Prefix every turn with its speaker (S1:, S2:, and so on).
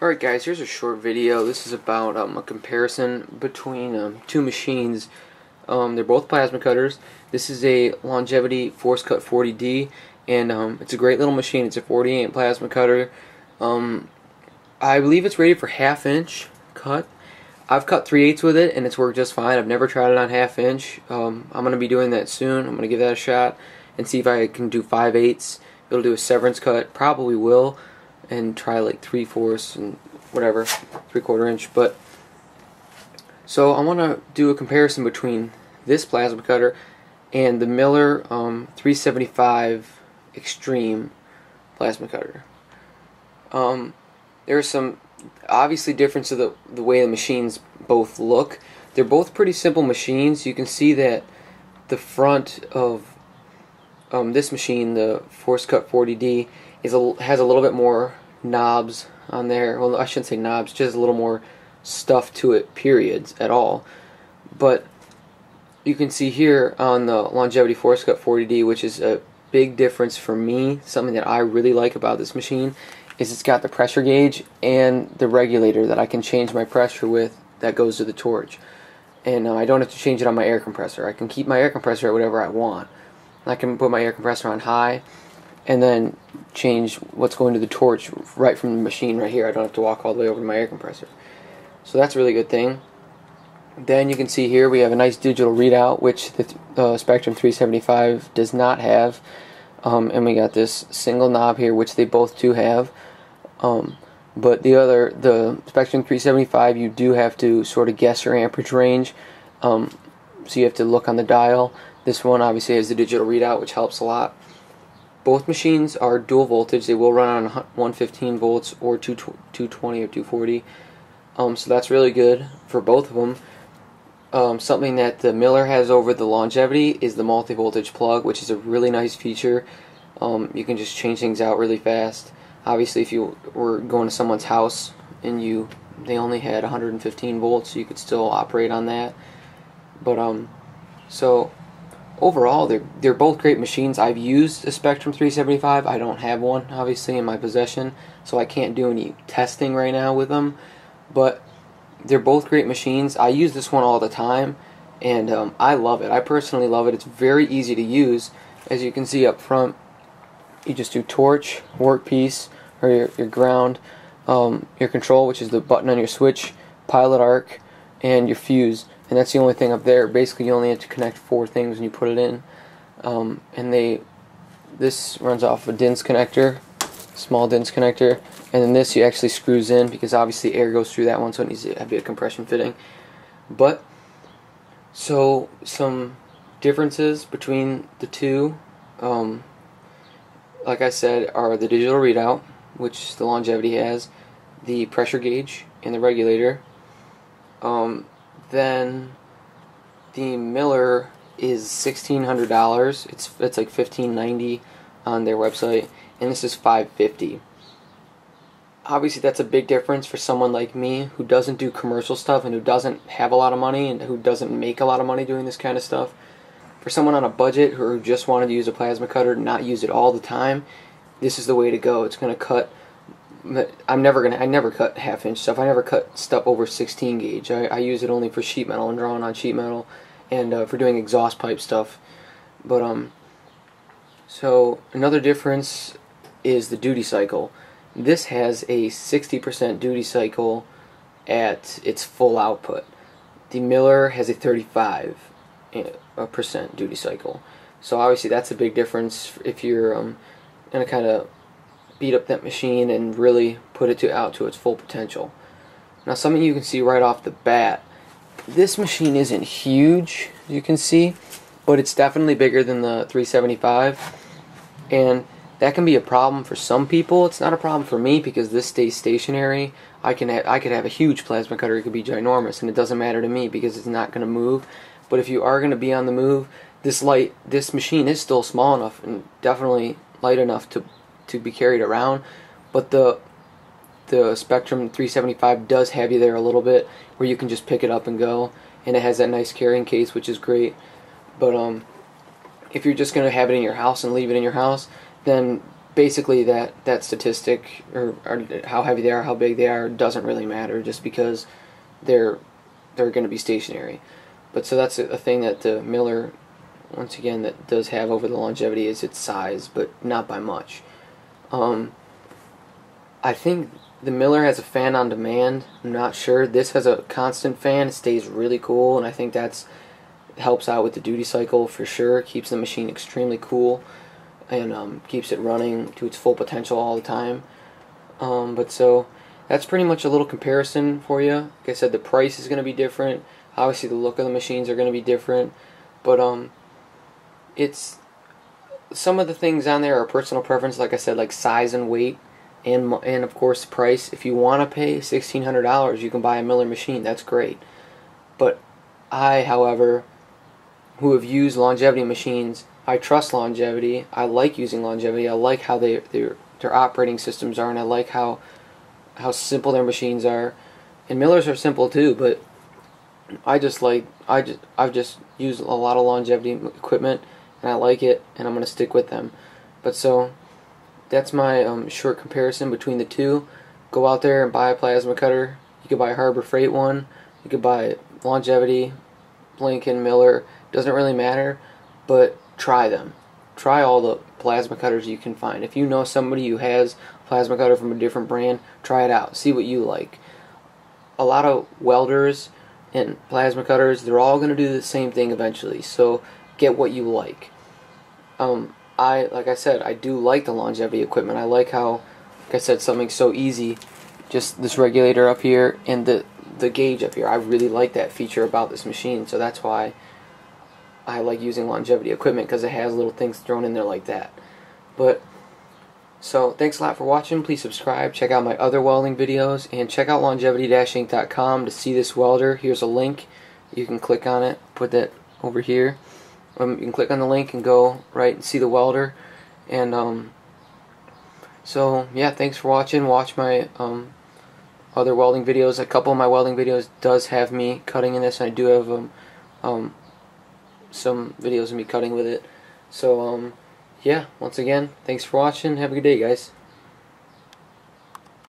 S1: Alright guys, here's a short video. This is about a comparison between two machines. They're both plasma cutters. This is a Longevity ForceCut 40D, and it's a great little machine. It's a 40-amp plasma cutter. I believe it's rated for half-inch cut. I've cut 3/8 with it, and it's worked just fine. I've never tried it on half-inch. I'm going to be doing that soon. I'm going to give that a shot and see if I can do 5/8. It'll do a severance cut. Probably will. And try like 3/4 and whatever, 3/4 inch. But so I want to do a comparison between this plasma cutter and the Miller 375 Extreme plasma cutter. There's some obviously difference of the way the machines both look. They're both pretty simple machines. You can see that the front of this machine, the ForceCut 40D, has a little bit more knobs on there. Well, I shouldn't say knobs, just a little more stuff to it, periods, at all. But you can see here on the Longevity ForceCut 40D, which is a big difference for me, something that I really like about this machine, is it's got the pressure gauge and the regulator that I can change my pressure with that goes to the torch. And I don't have to change it on my air compressor. I can keep my air compressor at whatever I want. I can put my air compressor on high and then change what's going to the torch right from the machine right here. I don't have to walk all the way over to my air compressor. So that's a really good thing. Then you can see here we have a nice digital readout, which the Spectrum 375 does not have. And we got this single knob here, which they both do have. But the Spectrum 375, you do have to sort of guess your amperage range. So you have to look on the dial. This one obviously has the digital readout, which helps a lot. Both machines are dual voltage. They will run on 115 volts or 220 or 240. So that's really good for both of them. Something that the Miller has over the Longevity is the multi-voltage plug, which is a really nice feature. You can just change things out really fast. Obviously, if you were going to someone's house and they only had 115 volts, you could still operate on that. But so overall, they're both great machines. I've used a Spectrum 375. I don't have one, obviously, in my possession, so I can't do any testing right now with them. But they're both great machines. I use this one all the time, and I love it. I personally love it. It's very easy to use. As you can see up front, you just do torch, workpiece, or your ground, your control, which is the button on your switch, pilot arc, and your fuse. And that's the only thing up there. Basically, you only have to connect 4 things when you put it in. And this runs off a DINS connector, small DINS connector, and then this you actually screws in because obviously air goes through that one, so it needs to be a compression fitting. But so some differences between the two, like I said, are the digital readout, which the Longevity has, the pressure gauge, and the regulator. Then the Miller is $1,600. It's like $1,590 on their website, and this is $550. Obviously, that's a big difference for someone like me who doesn't do commercial stuff and who doesn't have a lot of money and who doesn't make a lot of money doing this kind of stuff. For someone on a budget who just wanted to use a plasma cutter and not use it all the time, this is the way to go. It's going to cut. I never cut half-inch stuff. I never cut stuff over 16 gauge. I use it only for sheet metal and drawing on sheet metal, and for doing exhaust pipe stuff. But so another difference is the duty cycle. This has a 60% duty cycle at its full output. The Miller has a 35% duty cycle. So obviously that's a big difference if you're gonna kind of beat up that machine and really put it out to its full potential. Now, something you can see right off the bat, this machine isn't huge, you can see, but it's definitely bigger than the 375, and that can be a problem for some people. It's not a problem for me because this stays stationary. I could have a huge plasma cutter. It could be ginormous, and it doesn't matter to me because it's not going to move. But if you are going to be on the move, this machine is still small enough and definitely light enough to be carried around, but the Spectrum 375 does have you there a little bit where you can just pick it up and go, and it has that nice carrying case, which is great. But if you're just going to have it in your house and leave it in your house, then basically that statistic, or how heavy they are, how big they are, doesn't really matter, just because they're going to be stationary. But so that's a thing that the Miller, once again, that does have over the longevity, is its size, but not by much. I think the Miller has a fan on demand. I'm not sure. This has a constant fan. It stays really cool, and I think that's helps out with the duty cycle for sure. Keeps the machine extremely cool, and keeps it running to its full potential all the time. But so that's pretty much a little comparison for you. Like I said, the price is going to be different. Obviously, the look of the machines are going to be different. But it's some of the things on there are personal preference. Like I said, like size and weight, and of course price. If you want to pay $1,600, you can buy a Miller machine. That's great. But I, however, who have used longevity machines, I trust longevity. I like using longevity. I like how their operating systems are, and I like how simple their machines are. And Millers are simple too, but I've just used a lot of longevity equipment, and I like it, and I'm gonna stick with them. But so that's my short comparison between the two. Go out there and buy a plasma cutter. You could buy a Harbor Freight one. You could buy longevity, Lincoln, Miller. Doesn't really matter, but try them. Try all the plasma cutters you can find. If you know somebody who has a plasma cutter from a different brand, try it out. See what you like. A lot of welders and plasma cutters, they're all going to do the same thing eventually. So get what you like. Like I said, I do like the longevity equipment. I like how, like I said, something's so easy. Just this regulator up here and the gauge up here. I really like that feature about this machine. So that's why I like using longevity equipment, because it has little things thrown in there like that. But so thanks a lot for watching. Please subscribe, check out my other welding videos, and check out longevity-inc.com to see this welder. Here's a link. You can click on it, put that over here. You can click on the link and go right and see the welder. And so yeah, thanks for watching. Watch my other welding videos. A couple of my welding videos does have me cutting in this, and I do have some videos of me cutting with it. So yeah, once again, thanks for watching. Have a good day, guys.